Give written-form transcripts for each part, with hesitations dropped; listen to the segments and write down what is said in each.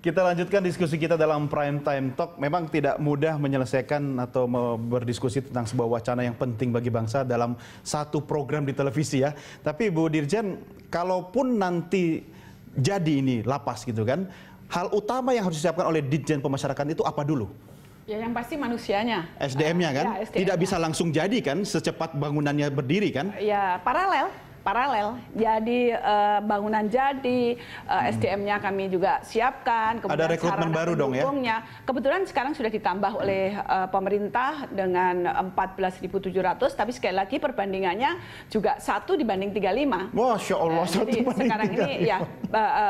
Kita lanjutkan diskusi kita dalam Prime Time Talk. Memang tidak mudah menyelesaikan atau berdiskusi tentang sebuah wacana yang penting bagi bangsa dalam satu program di televisi ya. Tapi Bu Dirjen, kalaupun nanti jadi ini lapas gitu kan, hal utama yang harus disiapkan oleh Ditjen Pemasyarakatan itu apa dulu? Ya yang pasti manusianya. SDM-nya kan? Ya, SDM-nya. Tidak bisa langsung jadi kan, secepat bangunannya berdiri kan? Ya paralel. Jadi bangunan jadi, SDM-nya kami juga siapkan. Ada rekrutmen baru dong ya? Kebetulan sekarang sudah ditambah oleh pemerintah dengan 14.700, tapi sekali lagi perbandingannya juga 1 dibanding 35. Masya Allah, 1 jadi banding sekarang 35. ini ya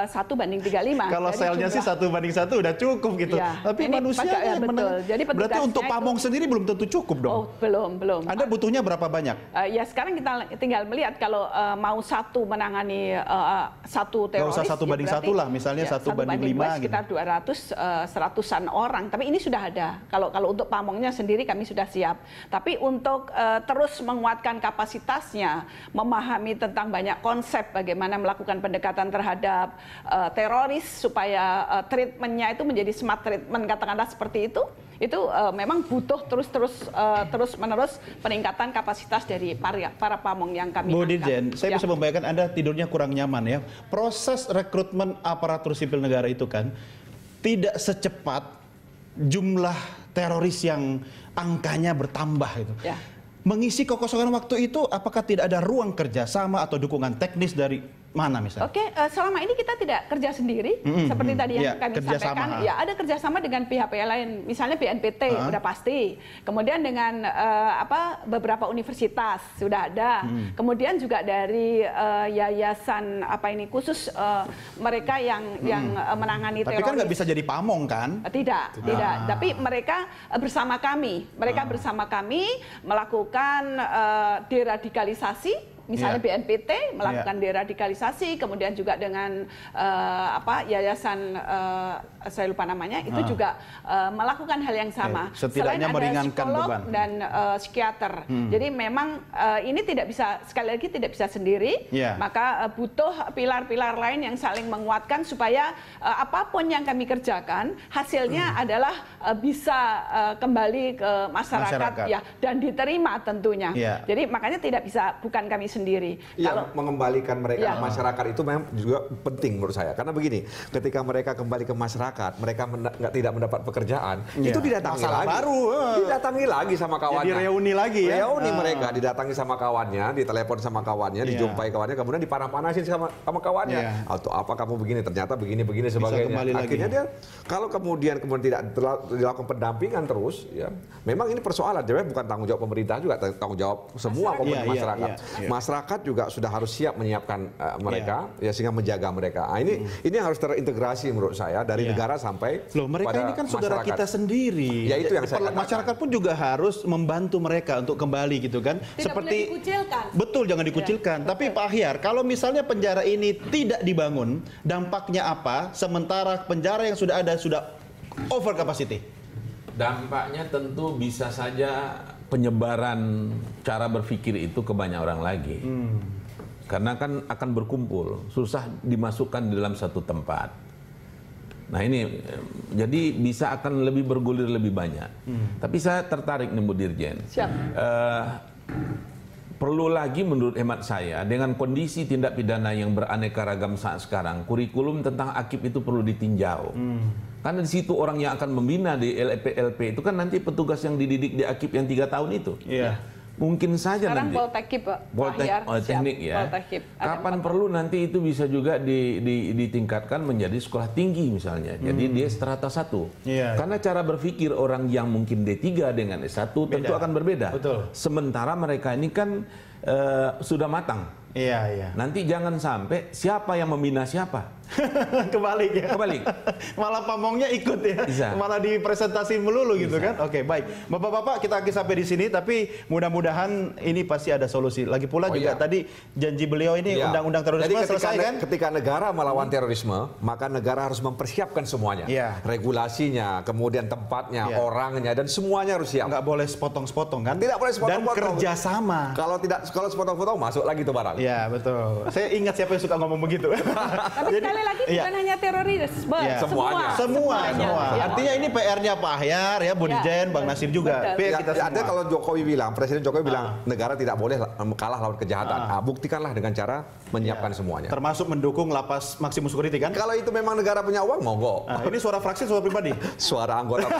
1 banding 35. Kalau selnya sih 1 banding 1 udah cukup gitu. Ya, tapi manusia ya, betul. Jadi berarti untuk Pamong sendiri belum tentu cukup dong? Oh, belum. Anda butuhnya berapa banyak? Ya sekarang kita tinggal melihat kalau mau 1 menangani 1 teroris. Nggak usah 1 banding 1 lah, misalnya 1 banding 5 sekitar gitu. 200-100-an orang. Tapi ini sudah ada. Kalau untuk Pamongnya sendiri kami sudah siap. Tapi untuk terus menguatkan kapasitasnya, memahami tentang banyak konsep bagaimana melakukan pendekatan terhadap teroris supaya treatmentnya itu menjadi smart treatment, katakanlah seperti itu memang butuh terus-menerus peningkatan kapasitas dari para Pamong yang kami Bu Dirjen, saya ya. bisa membayangkan Anda tidurnya kurang nyaman ya. Proses rekrutmen aparatur sipil negara itu kan tidak secepat jumlah teroris yang angkanya bertambah gitu. Ya. Mengisi kekosongan waktu itu, apakah tidak ada ruang kerjasama atau dukungan teknis dari mana misalnya? Oke, selama ini kita tidak kerja sendiri, seperti tadi yang kami sampaikan. Ya, ada kerjasama dengan pihak-pihak lain, misalnya BNPT udah pasti. Kemudian dengan beberapa universitas sudah ada. Kemudian juga dari yayasan khusus mereka yang menangani teroris. Tapi kan nggak bisa jadi Pamong kan? Tidak. Tapi mereka bersama kami, melakukan deradikalisasi. Misalnya BNPT melakukan deradikalisasi, kemudian juga dengan yayasan saya lupa namanya itu juga melakukan hal yang sama. Setidaknya meringankan psikolog beban dan psikiater. Jadi memang ini tidak bisa, sekali lagi tidak bisa sendiri. Maka butuh pilar-pilar lain yang saling menguatkan supaya apapun yang kami kerjakan hasilnya adalah bisa kembali ke masyarakat ya, dan diterima tentunya. Jadi makanya tidak bisa bukan kami sendiri. Kalau mengembalikan mereka ke masyarakat itu memang juga penting menurut saya. Karena begini, ketika mereka kembali ke masyarakat, mereka tidak mendapat pekerjaan, itu didatangi lagi. Didatangi lagi sama kawannya. Jadi reuni lagi ya. Reuni mereka, didatangi sama kawannya, ditelepon sama kawannya, dijumpai kawannya, kemudian dipanah-panasin sama kawannya. Atau apa kamu begini, ternyata begini sebagainya. Akhirnya dia, kalau kemudian tidak dilakukan pendampingan terus, ya memang ini persoalan. Jadi bukan tanggung jawab pemerintah juga, tanggung jawab semua komponen masyarakat. Masyarakat juga sudah harus siap menyiapkan mereka, ya sehingga menjaga mereka. Nah, ini harus terintegrasi menurut saya dari negara sampai mereka ini kan saudara masyarakat kita sendiri. Ya itu yang saya katakan. Masyarakat pun juga harus membantu mereka untuk kembali gitu kan. Tidak seperti boleh dikucilkan. Betul, jangan dikucilkan. Tapi Pak Ahyar, kalau misalnya penjara ini tidak dibangun, dampaknya apa? Sementara penjara yang sudah ada sudah over capacity. Dampaknya tentu bisa saja penyebaran cara berpikir itu ke banyak orang lagi. Karena kan akan berkumpul, susah dimasukkan di dalam satu tempat. Nah ini, jadi bisa akan lebih bergulir lebih banyak. Tapi saya tertarik nih Bu Dirjen. Siap. Perlu lagi menurut hemat saya, dengan kondisi tindak pidana yang beraneka ragam saat sekarang, kurikulum tentang AKIP itu perlu ditinjau. Karena di situ orang yang akan membina di LP itu kan nanti petugas yang dididik di AKIP yang 3 tahun itu. Mungkin saja sekarang nanti. Poltekip, Pak. Teknik ya. Poltekip. Kapan perlu nanti itu bisa juga ditingkatkan menjadi sekolah tinggi misalnya. Jadi dia strata 1. Karena cara berpikir orang yang mungkin D3 dengan S1 tentu akan berbeda. Sementara mereka ini kan sudah matang. Nanti jangan sampai siapa yang membina siapa. Kebalik ya. Malah Pamongnya ikut ya. Malah dipresentasi melulu gitu kan. Oke, baik. Bapak-bapak, kita akan sampai di sini, tapi mudah-mudahan ini pasti ada solusi. Lagi pula juga tadi janji beliau ini undang-undang terorisme selesai kan? Ketika negara melawan terorisme, maka negara harus mempersiapkan semuanya. Regulasinya, kemudian tempatnya, orangnya, dan semuanya harus siap. Nggak boleh sepotong-sepotong kan? Tidak boleh sepotong-potong. Dan kerjasama. Kalau sepotong-potong masuk lagi tuh barang. Iya, betul. Saya ingat siapa yang suka ngomong begitu. Tapi sekali sekali lagi bukan hanya terorisme, semua. Artinya ini PR-nya Pak Ahyar, ya, Bu Dirjen, Bang Nasir juga. Ada kalau Jokowi bilang, Presiden Jokowi bilang negara tidak boleh kalah lawan kejahatan. Buktikanlah dengan cara menyiapkan semuanya. Termasuk mendukung lapas maksimum security kan? Kalau itu memang negara punya uang, monggo. Ini suara fraksi, suara pribadi? Suara anggota.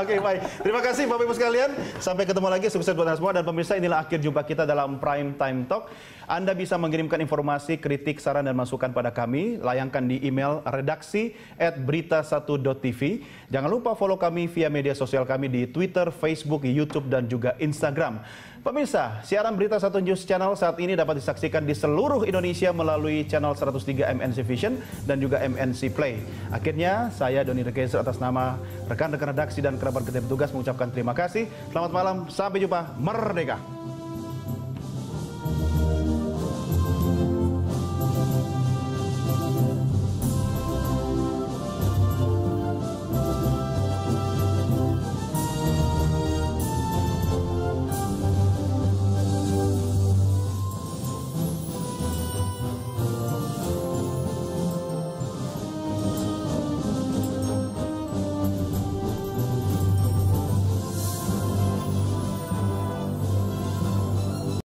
Oke, baik. Terima kasih Bapak Ibu sekalian. Sampai ketemu lagi, sukses buat Anda semua. Dan pemirsa, inilah akhir jumpa kita dalam Prime Time Talk. Anda bisa mengirimkan informasi, kritik, saran, dan masukan pada kami. Layangkan di email redaksi@berita1.tv. Jangan lupa follow kami via media sosial kami di Twitter, Facebook, YouTube, dan juga Instagram. Pemirsa, siaran Berita 1 News Channel saat ini dapat disaksikan di seluruh Indonesia melalui channel 103 MNC Vision dan juga MNC Play. Akhirnya, saya Doni Rekeser atas nama rekan-rekan redaksi dan kerabat kerja petugas mengucapkan terima kasih. Selamat malam, sampai jumpa, merdeka!